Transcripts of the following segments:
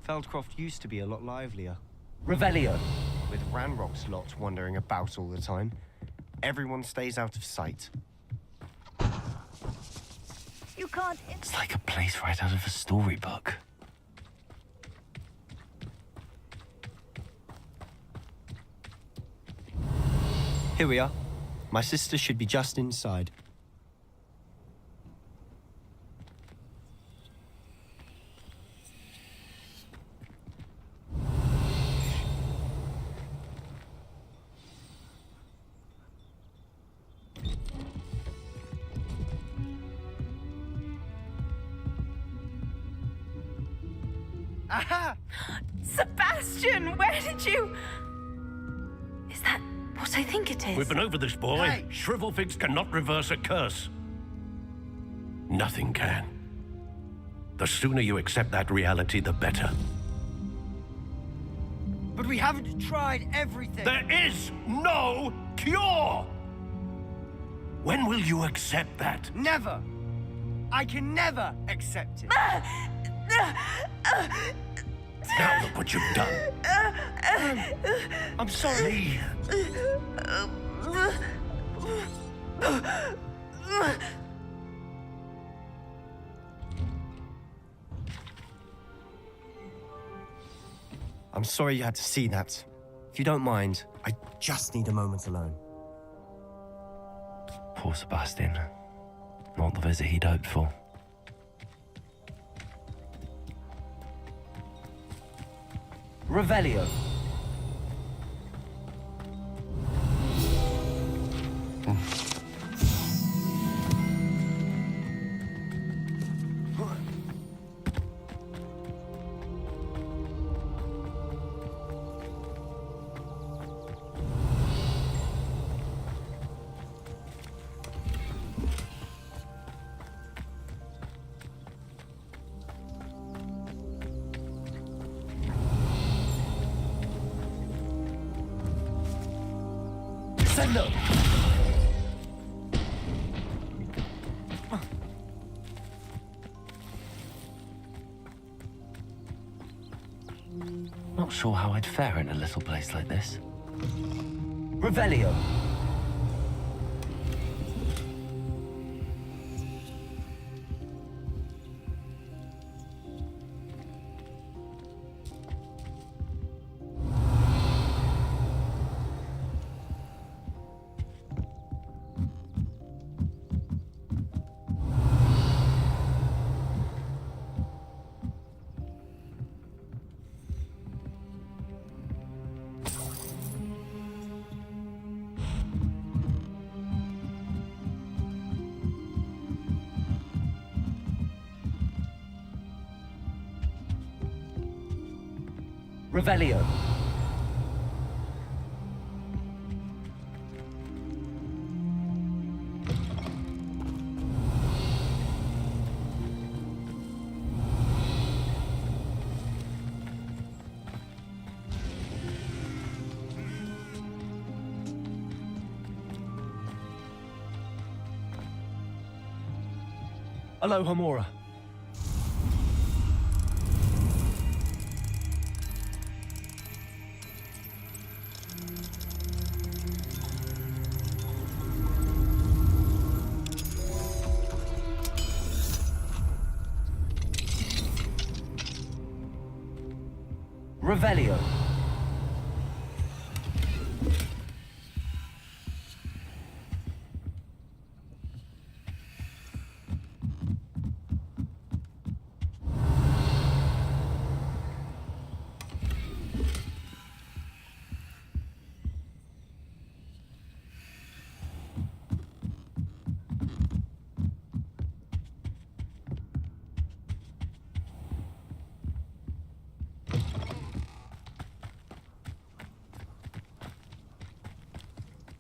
Feldcroft used to be a lot livelier. Revelio. With Ranrock's lot wandering about all the time, everyone stays out of sight. You can't... It's like a place right out of a storybook. Here we are. My sister should be just inside. Aha! Sebastian, where did you... Is that what I think it is? We've been over this, boy. Hey. Shrivelfigs cannot reverse a curse. Nothing can. The sooner you accept that reality, the better. But we haven't tried everything. There is no cure! When will you accept that? Never! I can never accept it. Now look what you've done. I'm sorry. I'm sorry you had to see that. If you don't mind, I just need a moment alone. Poor Sebastian. Not the visit he'd hoped for. Revelio. Sendo. Not sure how I'd fare in a little place like this. Revelio. Revelio. Aloha Mora. Revelio.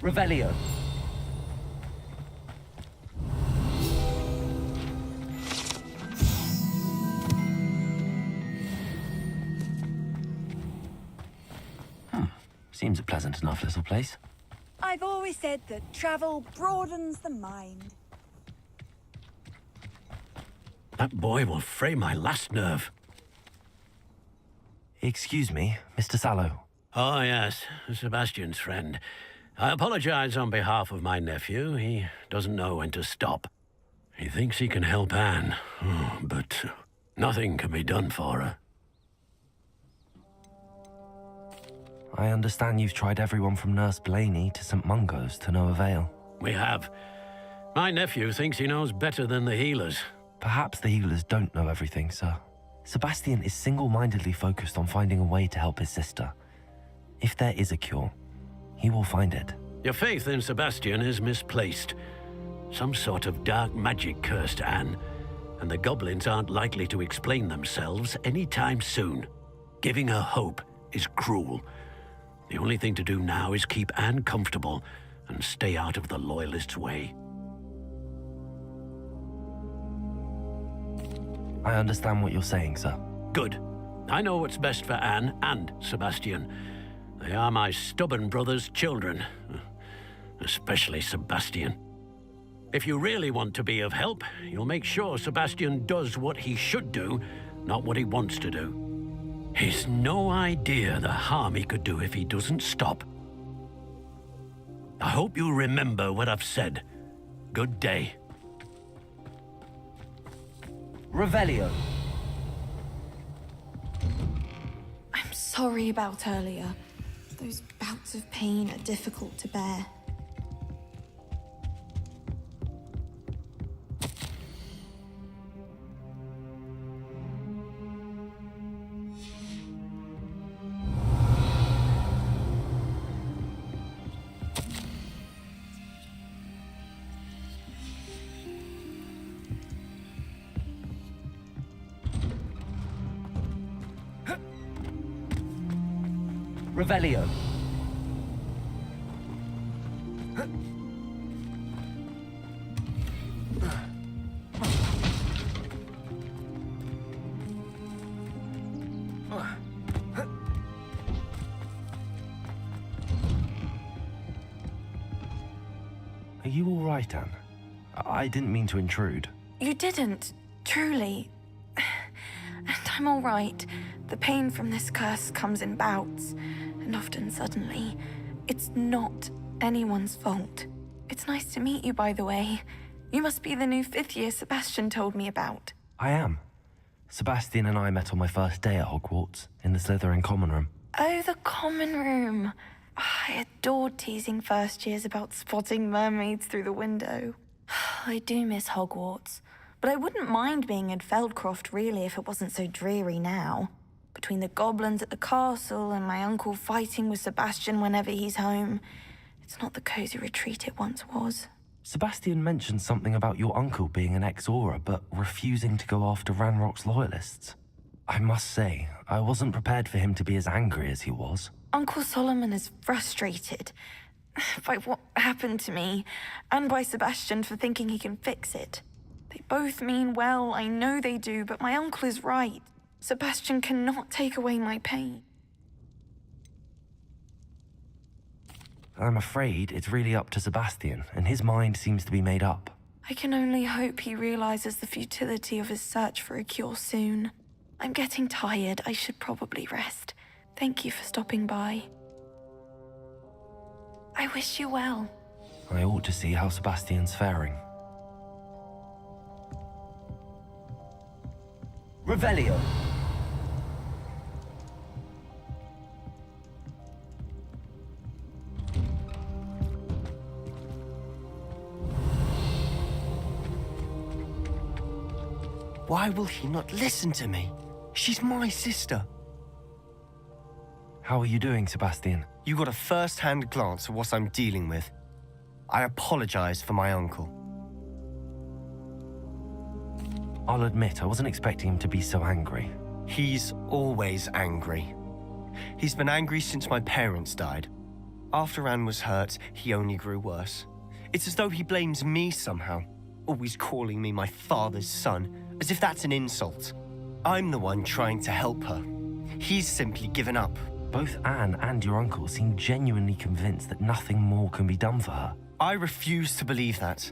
Revelio. Seems a pleasant enough little place. I've always said that travel broadens the mind. That boy will fray my last nerve. Excuse me, Mr. Sallow. Oh, yes, Sebastian's friend. I apologize on behalf of my nephew. He doesn't know when to stop. He thinks he can help Anne, but nothing can be done for her. I understand you've tried everyone from Nurse Blaney to St. Mungo's to no avail. We have. My nephew thinks he knows better than the healers. Perhaps the healers don't know everything, sir. Sebastian is single-mindedly focused on finding a way to help his sister. If there is a cure, he will find it. Your faith in Sebastian is misplaced. Some sort of dark magic cursed Anne, and the goblins aren't likely to explain themselves anytime soon. Giving her hope is cruel. The only thing to do now is keep Anne comfortable and stay out of the Loyalists' way. I understand what you're saying, sir. Good. I know what's best for Anne and Sebastian. They are my stubborn brother's children. Especially Sebastian. If you really want to be of help, you'll make sure Sebastian does what he should do, not what he wants to do. He's no idea the harm he could do if he doesn't stop. I hope you remember what I've said. Good day. Revelio. I'm sorry about earlier. Those bouts of pain are difficult to bear. Revelio. Are you all right, Anne? I didn't mean to intrude. You didn't, truly. And I'm all right. The pain from this curse comes in bouts, and often suddenly. It's not anyone's fault. It's nice to meet you, by the way. You must be the new fifth year Sebastian told me about. I am. Sebastian and I met on my first day at Hogwarts, in the Slytherin common room. Oh, the common room. I adored teasing first years about spotting mermaids through the window. I do miss Hogwarts, but I wouldn't mind being in Feldcroft, really, if it wasn't so dreary now. Between the goblins at the castle and my uncle fighting with Sebastian whenever he's home, it's not the cozy retreat it once was. Sebastian mentioned something about your uncle being an ex-Auror, but refusing to go after Ranrock's loyalists. I must say, I wasn't prepared for him to be as angry as he was. Uncle Solomon is frustrated by what happened to me, and by Sebastian for thinking he can fix it. They both mean well, I know they do, but my uncle is right. Sebastian cannot take away my pain. I'm afraid it's really up to Sebastian, and his mind seems to be made up. I can only hope he realizes the futility of his search for a cure soon. I'm getting tired. I should probably rest. Thank you for stopping by. I wish you well. I ought to see how Sebastian's faring. Revelio. Why will he not listen to me? She's my sister. How are you doing, Sebastian? You got a first-hand glance at what I'm dealing with. I apologize for my uncle. I'll admit, I wasn't expecting him to be so angry. He's always angry. He's been angry since my parents died. After Anne was hurt, he only grew worse. It's as though he blames me somehow, always calling me my father's son, as if that's an insult. I'm the one trying to help her. He's simply given up. Both Anne and your uncle seem genuinely convinced that nothing more can be done for her. I refuse to believe that.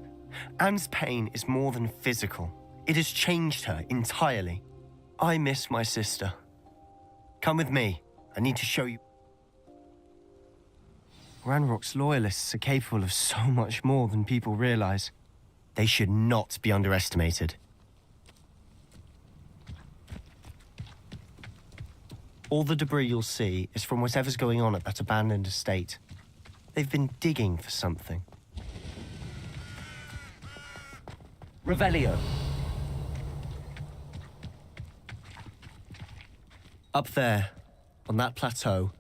Anne's pain is more than physical. It has changed her entirely. I miss my sister. Come with me. I need to show you. Ranrock's loyalists are capable of so much more than people realize. They should not be underestimated. All the debris you'll see is from whatever's going on at that abandoned estate. They've been digging for something. Revelio. Up there, on that plateau,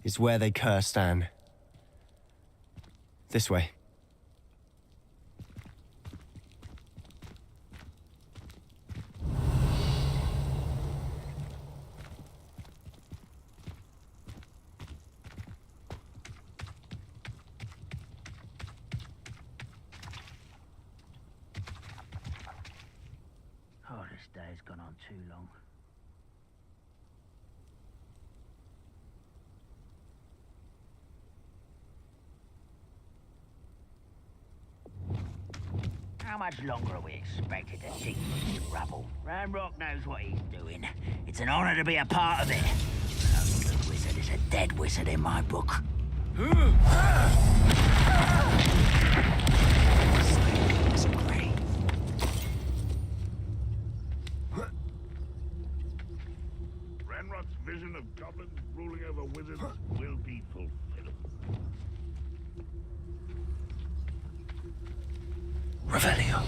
is where they cursed Anne. This way. Oh, this day's gone on too long. How much longer are we expected to dig this rubble? Ranrock knows what he's doing. It's an honor to be a part of it. The wizard is a dead wizard in my book. Silence, grave. Ranrock's vision of goblins ruling over wizards will be fulfilled. Revelio.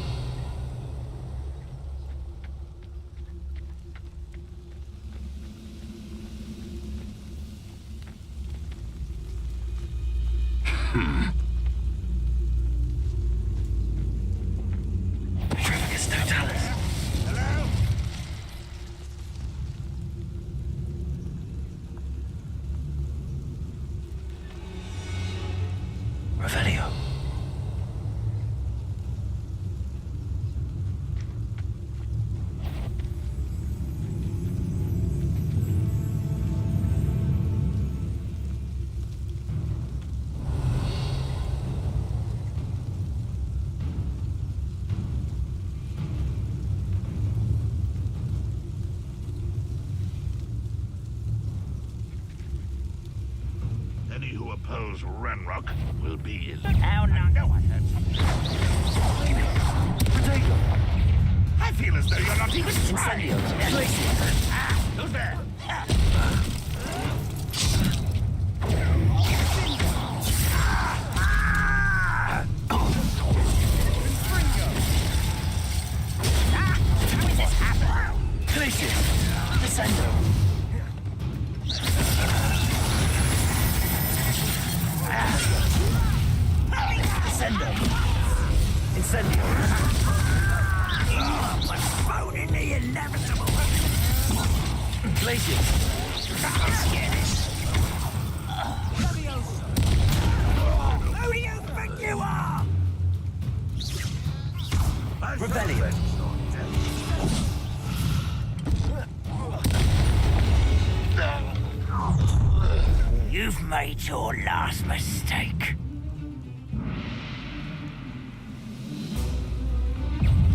Trificus Totalis. Hello? Revelio. Any who oppose Ranrock will be in. How long? No, I heard something. I feel as though you're not even trying. Who's there? How is this happening? Descendo. Descendo. Incendio. Postponing the inevitable. Glacius. Who do you think you are? Revelio. You've made your last mistake.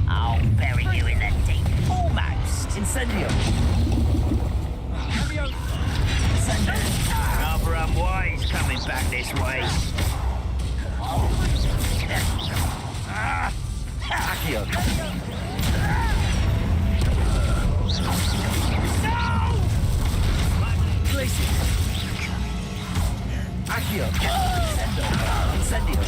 I'll bury you in the deep. Almost. Incendio. Incendio. Rather unwise coming back this way. Accio. Glacius. Accio. Incendio.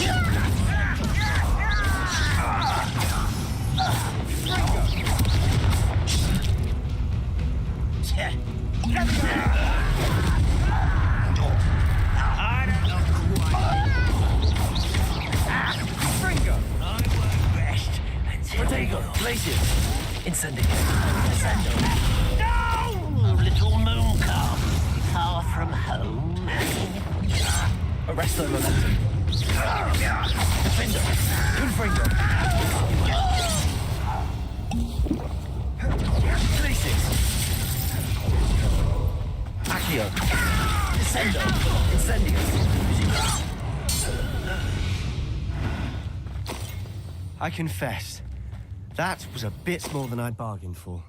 Protego. Glacius. Incendio. No! Little moon calf. Far from home. Arresto momentum. Defender. Confringo. Glacius. Accio. Descendo. Incendio. I confess, that was a bit more than I bargained for.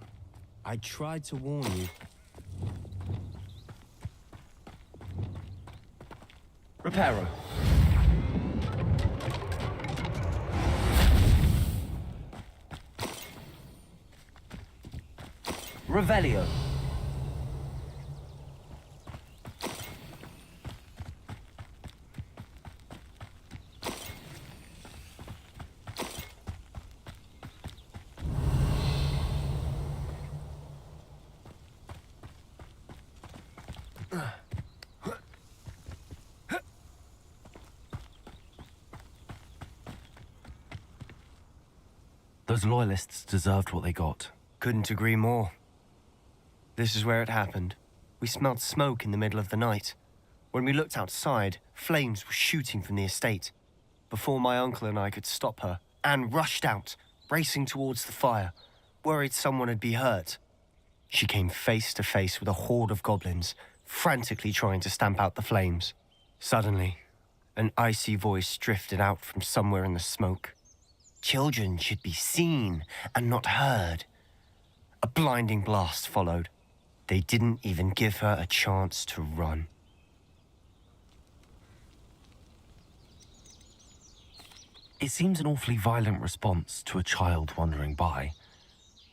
I tried to warn you. Reparo. Revelio. Those loyalists deserved what they got. Couldn't agree more. This is where it happened. We smelled smoke in the middle of the night. When we looked outside, flames were shooting from the estate. Before my uncle and I could stop her, Anne rushed out, racing towards the fire, worried someone had been hurt. She came face to face with a horde of goblins, frantically trying to stamp out the flames. Suddenly, an icy voice drifted out from somewhere in the smoke. Children should be seen and not heard. A blinding blast followed. They didn't even give her a chance to run. It seems an awfully violent response to a child wandering by.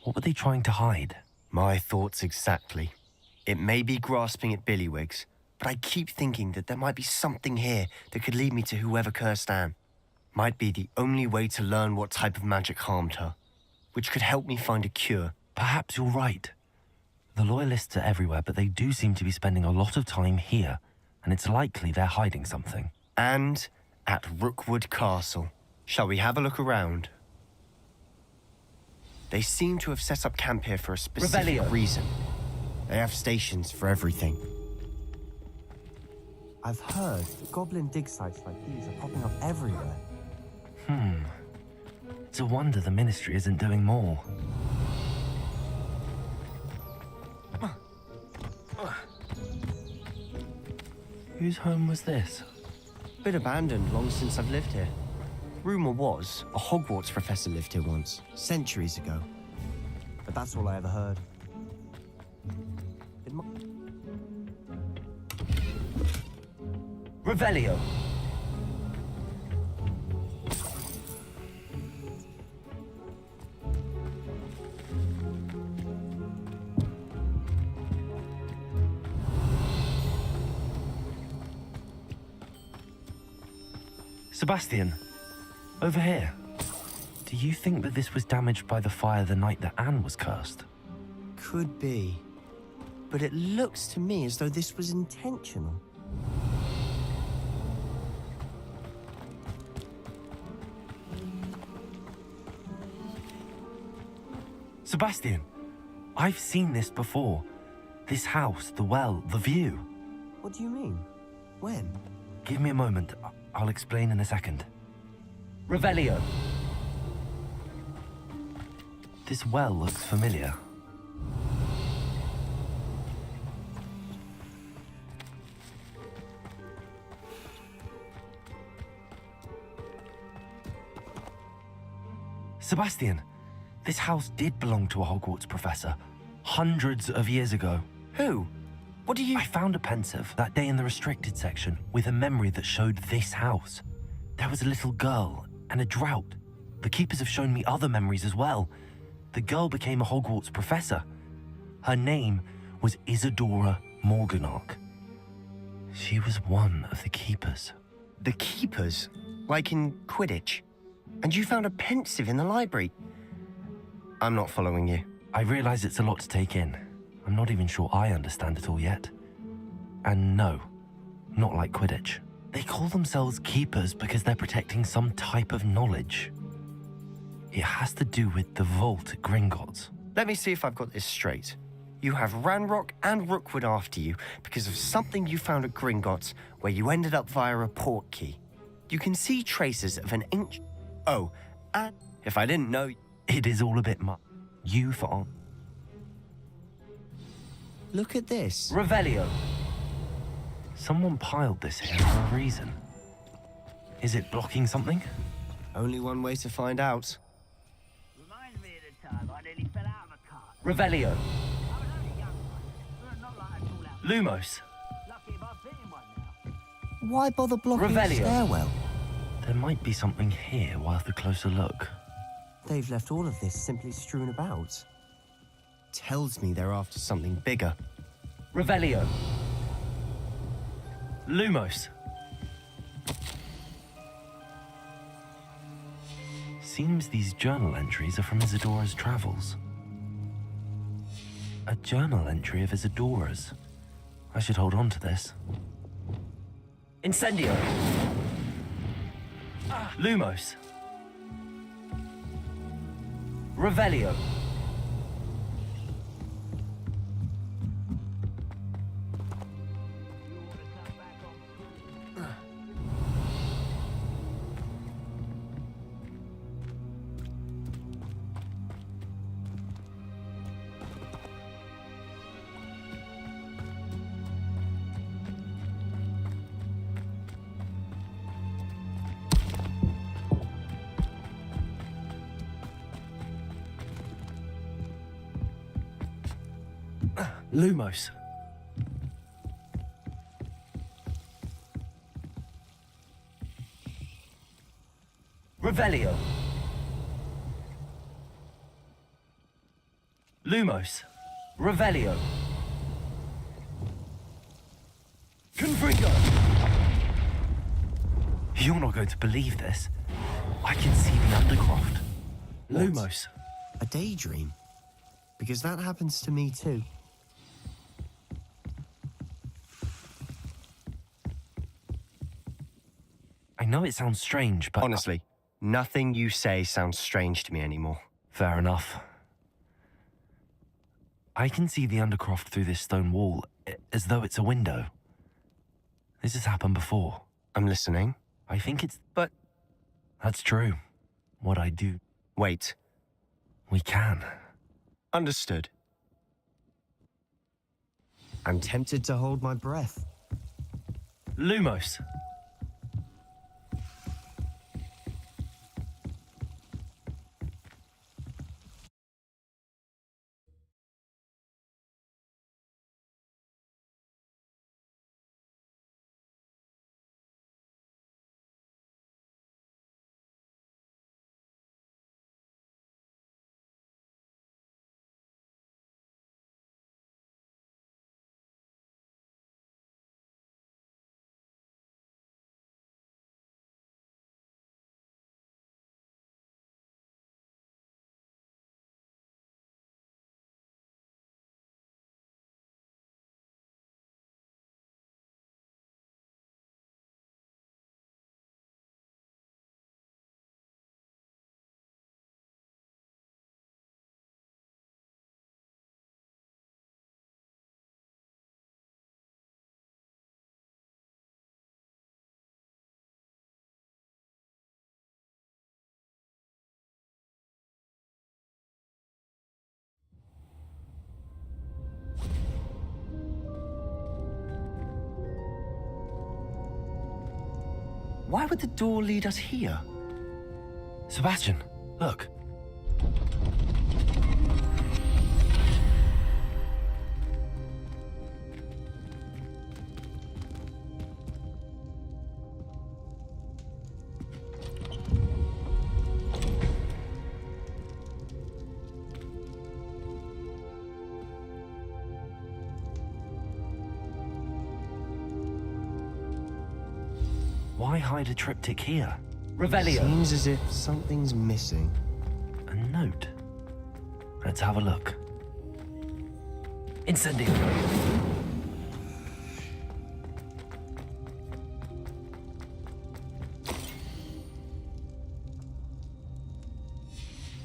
What were they trying to hide? My thoughts exactly. It may be grasping at Billywigs, but I keep thinking that there might be something here that could lead me to whoever cursed Anne. Might be the only way to learn what type of magic harmed her, which could help me find a cure. Perhaps you're right. The Loyalists are everywhere, but they do seem to be spending a lot of time here, and it's likely they're hiding something. And at Rookwood Castle. Shall we have a look around? They seem to have set up camp here for a specific Revelio. reason. They have stations for everything. I've heard that goblin dig sites like these are popping up everywhere. It's a wonder the Ministry isn't doing more. Whose home was this? Been abandoned long since I've lived here. Rumour was a Hogwarts professor lived here once, centuries ago. But that's all I ever heard. Revelio. Sebastian, over here. Do you think that this was damaged by the fire the night that Anne was cursed? Could be. But it looks to me as though this was intentional. Sebastian, I've seen this before. This house, the well, the view. What do you mean? When? Give me a moment. I'll explain in a second. Revelio. This well looks familiar. Sebastian, this house did belong to a Hogwarts professor, hundreds of years ago. Who? What do you... I found a pensive that day in the restricted section with a memory that showed this house. There was a little girl and a drought. The keepers have shown me other memories as well. The girl became a Hogwarts professor. Her name was Isadora Morganach. She was one of the keepers. The keepers? Like in Quidditch? And you found a pensive in the library? I'm not following you. I realize it's a lot to take in. I'm not even sure I understand it all yet. And no, not like Quidditch. They call themselves keepers because they're protecting some type of knowledge. It has to do with the vault at Gringotts. Let me see if I've got this straight. You have Ranrock and Rookwood after you because of something you found at Gringotts where you ended up via a port key. You can see traces of an ancient... Oh, and if I didn't know... It is all a bit much. You for on. Look at this. Revelio. Someone piled this here for a reason. Is it blocking something? Only one way to find out. Reminds me of the time I nearly fell out of a cart. Revelio. I was only a young one, but not like a tall out. Lumos. Lucky if I've been in one now. Why bother blocking the Revelio. stairwell? There might be something here worth a closer look. They've left all of this simply strewn about. Tells me they're after something bigger. Revelio. Lumos. Seems these journal entries are from Isadora's travels. A journal entry of Isadora's. I should hold on to this. Incendio! Lumos. Revelio. Lumos. Revelio. Lumos. Revelio. Confringo. You're not going to believe this. I can see the Undercroft. Lumos. A daydream? Because that happens to me too. I know it sounds strange, but... Honestly, nothing you say sounds strange to me anymore. Fair enough. I can see the Undercroft through this stone wall, as though it's a window. This has happened before. I'm listening. I think it's... But... That's true. What I do... Wait. We can. Understood. I'm tempted to hold my breath. Lumos. Why would the door lead us here? Sebastian, look. Why hide a triptych here? Revelio. Seems as if something's missing. A note. Let's have a look. Incendio.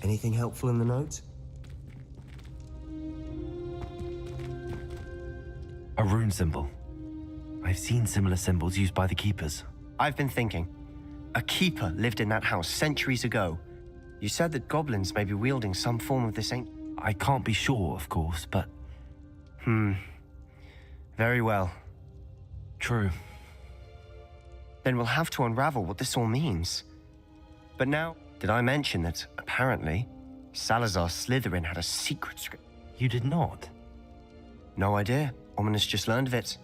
Anything helpful in the note? A rune symbol. I've seen similar symbols used by the keepers. I've been thinking. A keeper lived in that house centuries ago. You said that goblins may be wielding some form of this ancient... I can't be sure, of course, but... Very well. True. Then we'll have to unravel what this all means. But now, did I mention that, apparently, Salazar Slytherin had a secret script? You did not? No idea. Ominous just learned of it.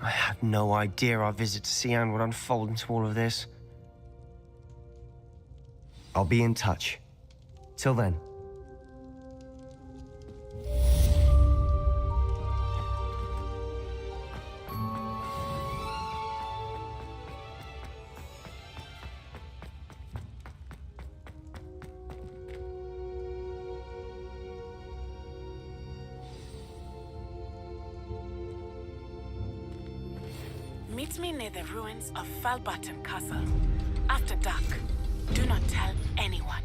I had no idea our visit to Sian would unfold into all of this. I'll be in touch. Till then. Meet me near the ruins of Falbottom Castle. After dark. Do not tell anyone.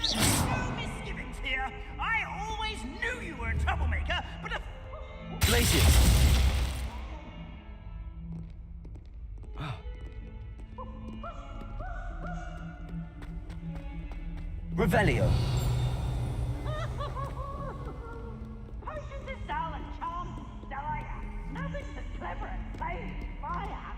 No misgivings here. I always knew you were a troublemaker, but Glacius! Revelio! potions of soul and charms desire. Nothing so clever as playing fire.